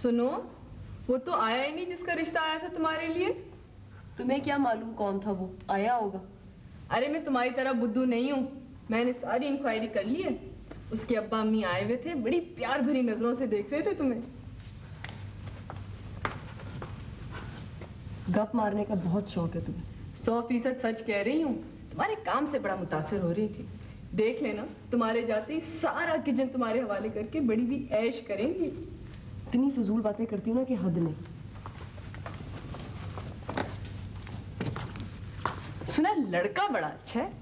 सुनो, वो तो आया ही नहीं जिसका रिश्ता आया था तुम्हारे लिए। तुम्हें क्या मालूम कौन था वो, आया होगा। अरे मैं तुम्हारी तरह बुद्धू नहीं हूँ, मैंने सारी इंक्वायरी कर ली है। उसके अब्बा अम्मी आए हुए थे, बड़ी प्यार भरी नजरों से देख रहे थे तुम्हें। गप मारने का बहुत शौक है तुम्हें। 100% सच कह रही हूँ, तुम्हारे काम से बड़ा मुतासिर हो रही थी। देख लेना, तुम्हारे जाते ही सारा किचन तुम्हारे हवाले करके बड़ी भी ऐश करेंगी। इतनी फजूल बातें करती हूँ ना कि हद नहीं। सुना लड़का बड़ा अच्छा है,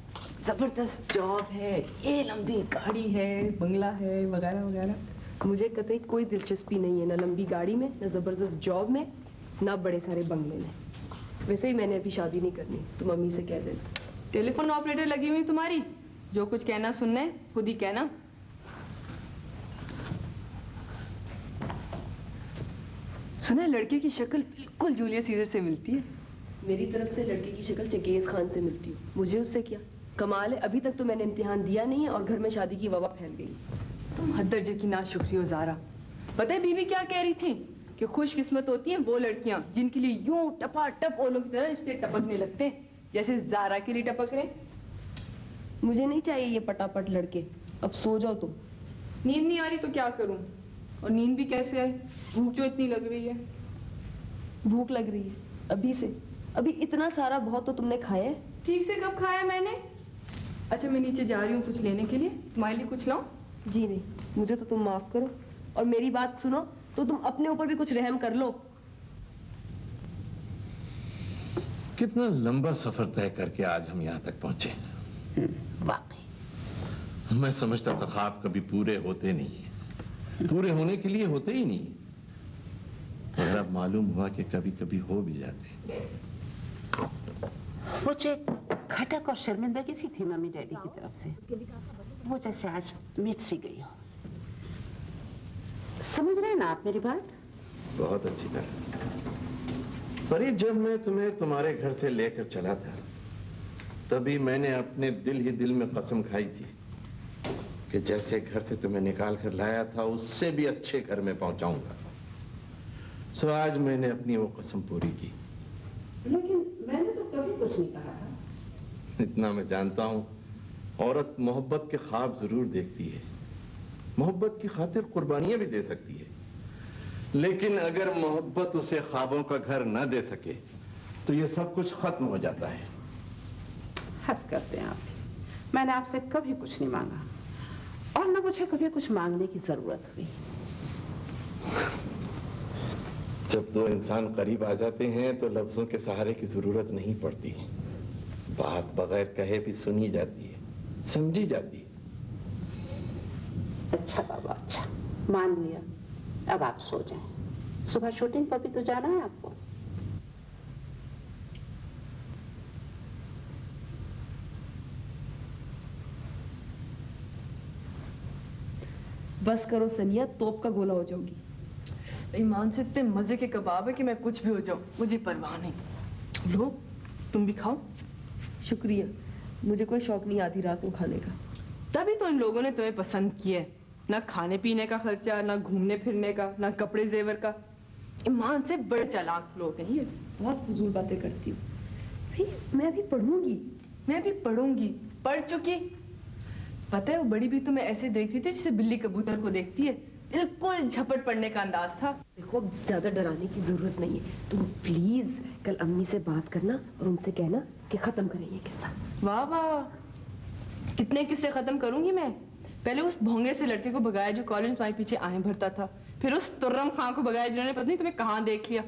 जबरदस्त जॉब है, ये लंबी गाड़ी है, बंगला है, वगैरह वगैरह। मुझे कतई कोई दिलचस्पी नहीं है, ना लंबी गाड़ी में, ना जबरदस्त जॉब में, ना बड़े सारे बंगले में। वैसे ही मैंने अभी शादी नहीं करनी, तुम मम्मी से कह देना। टेलीफोन ऑपरेटर लगी हुई तुम्हारी, जो कुछ कहना सुनना है खुद ही कहना। सुना लड़के की शक्ल बिल्कुल जूलियस सीजर से मिलती है। मेरी तरफ से लड़के की शक्ल चंगेज खान से मिलती है, मुझे उससे क्या कमाल है। अभी तक तो मैंने इम्तिहान दिया नहीं है और घर में शादी की वबा फैल गई। तुम हद दर्जे की नाशुक्री हो ज़ारा। पता है बीबी क्या कह रही थी कि खुशकिस्मत होती हैं वो लड़कियां जिनके लिए यूं टपाटप ओलों की तरह रिश्ते टपकने लगते हैं, जैसे ज़ारा के लिए टपक रहे। मुझे नहीं चाहिए ये पटापट लड़के, अब सो जाओ तुम। नींद नहीं आ रही तो क्या करूं, और नींद भी कैसे आए, भूख जो इतनी लग रही है। भूख लग रही है अभी से? अभी इतना सारा बहुत तो तुमने खाया है। ठीक से कब खाया मैंने? अच्छा मैं नीचे जा रही हूँ कुछ लेने के लिए, तुम्हारे लिए कुछ लाऊं? जी नहीं, मुझे तो तुम माफ करो, और मेरी बात सुनो तो तुम अपने ऊपर भी कुछ रहम कर लो। कितना लंबा सफर तय करके आज हम यहाँ तक पहुंचे। वाकई मैं समझता था ख्वाब कभी पूरे होते नहीं, पूरे होने के लिए होते ही नहीं, मगर अब मालूम हुआ कि कभी कभी हो भी जाते। वो जो खटक और शर्मिंदगी सी थी मम्मी डैडी की तरफ से, वो जैसे आज मिट सी गई हो। समझ रहे हैं ना आप मेरी बात? बहुत अच्छी तरह। पर जब मैं तुम्हें तुम्हारे घर से लेकर चला था, तभी मैंने अपने दिल ही दिल में कसम खाई थी कि जैसे घर से तुम्हें निकाल कर लाया था उससे भी अच्छे घर में पहुंचाऊंगा। सो आज मैंने अपनी वो कसम पूरी की। लेकिन मैंने तो कभी कुछ नहीं कहा था। इतना मैं जानता हूं, औरत मोहब्बत के ख्वाब जरूर देखती है, मोहब्बत की खातिर कुर्बानियां भी दे सकती है, लेकिन अगर मोहब्बत उसे ख्वाबों का घर न दे सके तो ये सब कुछ खत्म हो जाता है। हद करते हैं आप। मैंने आपसे कभी कुछ नहीं मांगा और न मुझे कभी कुछ मांगने की जरूरत हुई। जब दो इंसान करीब आ जाते हैं तो लफ्जों के सहारे की जरूरत नहीं पड़ती, बात बगैर कहे भी सुनी जाती है, समझी जाती है। अच्छा बाबा, अच्छा मान लिया। अब आप सो जाएं, सुबह शूटिंग पर भी तो जाना है आपको। बस करो सनिया, तोप का गोला हो जाओगी। ईमान से इतने मजे के कबाब है कि मैं कुछ भी हो जाऊं, मुझे परवाह नहीं। लो तुम भी खाओ। शुक्रिया, मुझे कोई शौक नहीं आधी रात को खाने का। तभी तो इन लोगों ने तुम्हें पसंद किया है, ना खाने पीने का खर्चा, ना घूमने फिरने का, ना कपड़े जेवर का। ईमान से बड़े चालाक लोग हैं ये। बहुत फजूल बातें करती हूँ भाई। मैं भी पढ़ूंगी। मैं भी पढ़ूंगी, पढ़ चुकी। पता है वो बड़ी भी तुम्हें ऐसे देखती थी जैसे बिल्ली कबूतर को देखती है, बिल्कुल झपट पड़ने का अंदाज था। देखो अब ज्यादा डराने की जरूरत नहीं है, तुम प्लीज कल अम्मी से बात करना और उनसे कहना कि खत्म करें ये किस्सा। वाह वाह, कितने किस्से खत्म करूंगी मैं। पहले उस भोंगे से लड़के को भगाया जो कॉलेज तुम्हारे पीछे आए भरता था, फिर उस तुर्रम खां को भगाया जिन्होंने पता नहीं तुम्हें कहाँ देख लिया।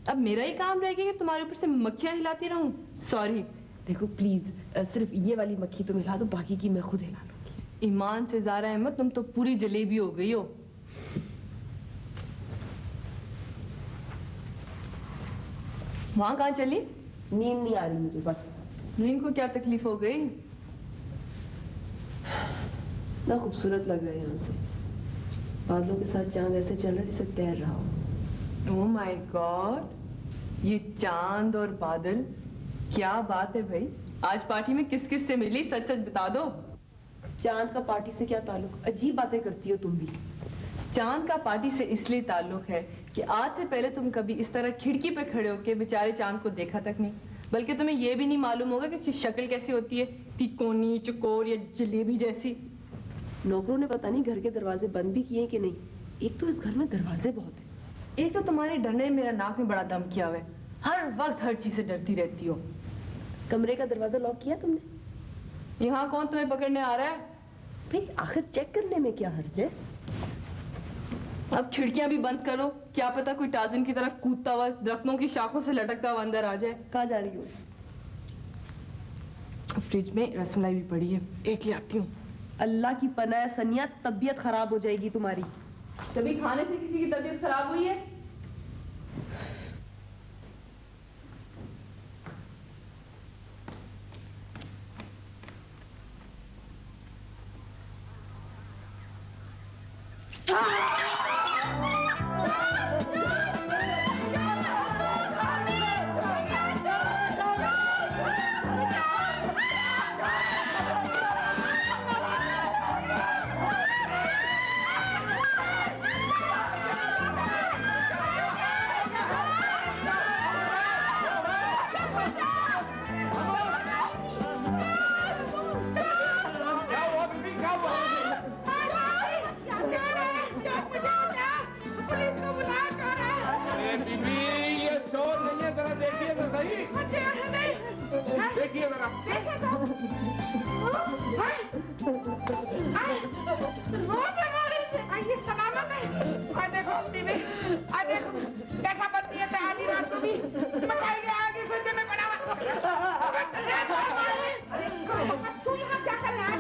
अब मेरा ही काम रह गया कि तुम्हारे ऊपर से मक्खियां हिलाती रहूं। सॉरी। देखो प्लीज सिर्फ ये वाली मक्खी तुम हिला दो, बाकी की मैं खुद हिला लूंगी। ईमान से ज़ारा अहमद, तुम तो पूरी जलेबी हो गई हो। वहां कहाँ चली? नींद नहीं आ रही मुझे बस। नींद को क्या तकलीफ हो गई? ना खूबसूरत लग रहा है यहाँ से, बादलों के साथ चांद ऐसे चल रहा है जैसे तैर रहा हो। ओह माय गॉड, ये चांद और बादल, क्या बात है भाई। आज पार्टी में किस किस से मिली, सच सच बता दो। चांद का पार्टी से क्या ताल्लुक? अजीब बातें करती हो तुम भी। चांद का पार्टी से इसलिए ताल्लुक है कि आज से पहले तुम कभी इस तरह खिड़की पे खड़े होके बेचारे चांद को देखा तक नहीं, बल्कि तुम्हें यह भी नहीं मालूम होगा कि इसकी शक्ल कैसी होती है, तिकोनी, चकोर या जलेबी जैसी। नौकरों ने पता नहीं घर के दरवाजे बंद भी किए कि नहीं। एक तो इस घर में दरवाजे बहुत हैं। एक तो तुम्हारे डरने में मेरा नाक में बड़ा दम किया हुआ है, हर वक्त हर चीज से डरती रहती हो। कमरे का दरवाजा लॉक किया तुमने? यहाँ कौन तुम्हें पकड़ने आ रहा है? भाई आखिर चेक करने में क्या हर्ज है? अब खिड़कियां भी बंद करो, क्या पता कोई टार्ज़न की तरह कूदता हुआ दरख्तों की शाखों से लटकता हुआ अंदर आ जाए। कहाँ जा रही हो? फ्रिज में रसमलाई भी पड़ी है, एक ले आती हूँ। अल्लाह की पनाह सनिया, तबीयत खराब हो जाएगी तुम्हारी। कभी खाने से किसी की तबीयत खराब हुई है? देखिए जरा। ये सलामत है। और देखो बीबी, और देखो कैसा बनती है आधी रात को भी मकाई के आगे सोचे में पड़ा हुआ। तू यहाँ क्या कर रहा है?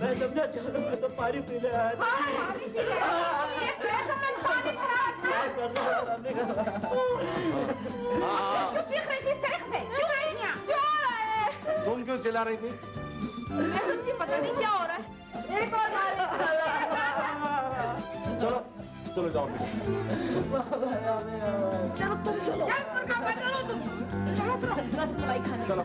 मैं समझा चलो, मैं तो पानी पीने आया था। पानी पी ले। ये पेट में पानी भरा था। क्यों चीख रही थी इस तरह से? क्यों आई यहाँ? चोर आए। तुम क्यों चिल्ला रही थी? मैं समझी पता नहीं क्या हो रहा है। एक और मारे। चलो चलो जाओ। चलो तुम चलो। चल मुर्गा बनो तुम। चलो चलो। रसमलाई खाने। चलो।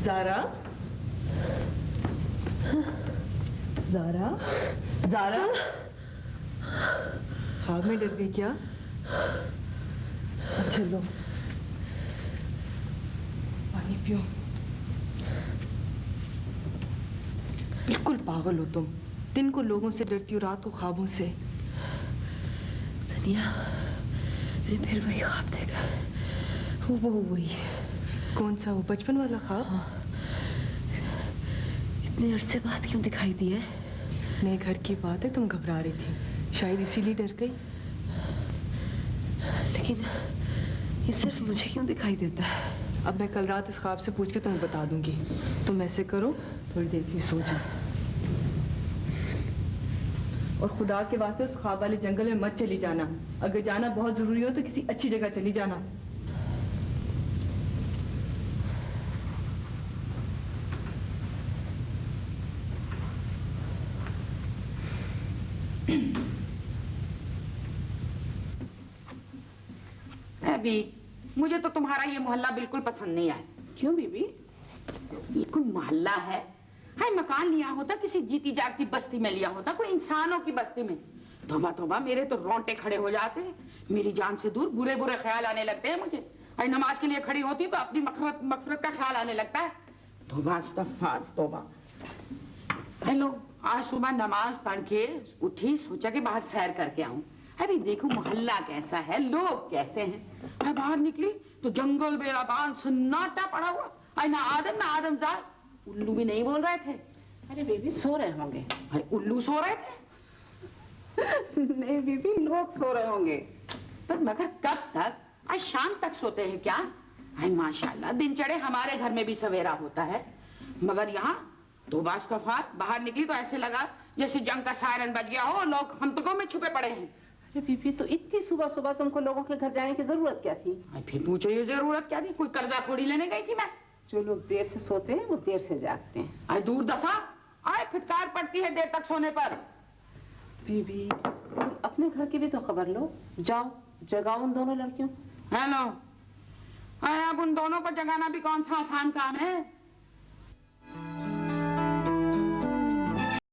ज़ारा, ज़ारा, ज़ारा, ख्वाब में डर गई क्या? चलो पानी पियो। बिल्कुल पागल हो तुम, दिन को लोगों से डरती हो, रात को ख्वाबों से। सनिया, मैंने फिर वही ख्वाब देखा। वो वही। कौन सा? वो बचपन वाला ख्वाब? हाँ। इतने अरसे बाद क्यों दिखाई दिया? नए घर की बात है, तुम घबरा रही थी, शायद इसीलिए डर गई। लेकिन ये सिर्फ मुझे क्यों दिखाई देता है? अब मैं कल रात इस ख्वाब से पूछ के तुम्हें बता दूंगी। तुम ऐसे करो, थोड़ी देर की सो जाओ और खुदा के वास्ते उस ख्वाब वाले जंगल में मत चली जाना। अगर जाना बहुत जरूरी हो तो किसी अच्छी जगह चली जाना। अभी मुझे तो तुम्हारा ये मोहल्ला बिल्कुल पसंद नहीं आया। क्यों बीबी? ये कोई मोहल्ला है? हाय, मकान लिया होता किसी जीती जागती बस्ती में लिया होता, कोई इंसानों की बस्ती में। तौबा तौबा, मेरे तो रोंगटे खड़े हो जाते। मेरी जान से दूर बुरे बुरे ख्याल आने लगते हैं मुझे। अरे नमाज के लिए खड़ी होती तो अपनी मगफिरत का ख्याल आने लगता है। तौबा इस्तग़फ़ार तौबा। हेलो, आज सुबह नमाज पढ़ के उठी, सोचा कि बाहर सैर करके आऊं। अरे देखो मोहल्ला कैसा है, लोग कैसे हैं। मैं बाहर निकली तो जंगल बेआबान सन्नाटा पड़ा हुआ। अरे ना आदमजाद, उल्लू भी नहीं बोल रहे थे। अरे बेबी सो रहे होंगे। अरे उल्लू सो रहे थे? नहीं बीबी, लोग सो रहे होंगे। पर मगर कब तक? आज शाम तक सोते हैं क्या? अरे माशाल्लाह, दिन चढ़े हमारे घर में भी सवेरा होता है, मगर यहाँ तौबा इस्तग़फ़ार। बाहर निकली तो ऐसे लगा जैसे जंग का सायरन बज गया हो, लोग खंदकों में छुपे पड़े हैं। अरे बीबी, तो इतनी सुबह सुबह तुमको लोगों के घर जाने की जरूरत क्या थी? फिर पूछ रही हो जरूरत क्या थी? कोई कर्जा थोड़ी लेने गई थी मैं। जो लोग देर से सोते हैं वो देर से जागते हैं। आए दूर दफा, आए फिटकार पड़ती है देर तक सोने पर। बीबी, तुम अपने घर की भी तो खबर लो। जाओ जगाओ उन दोनों लड़कियों। हेलो, अब उन दोनों को जगाना भी कौन सा आसान काम है।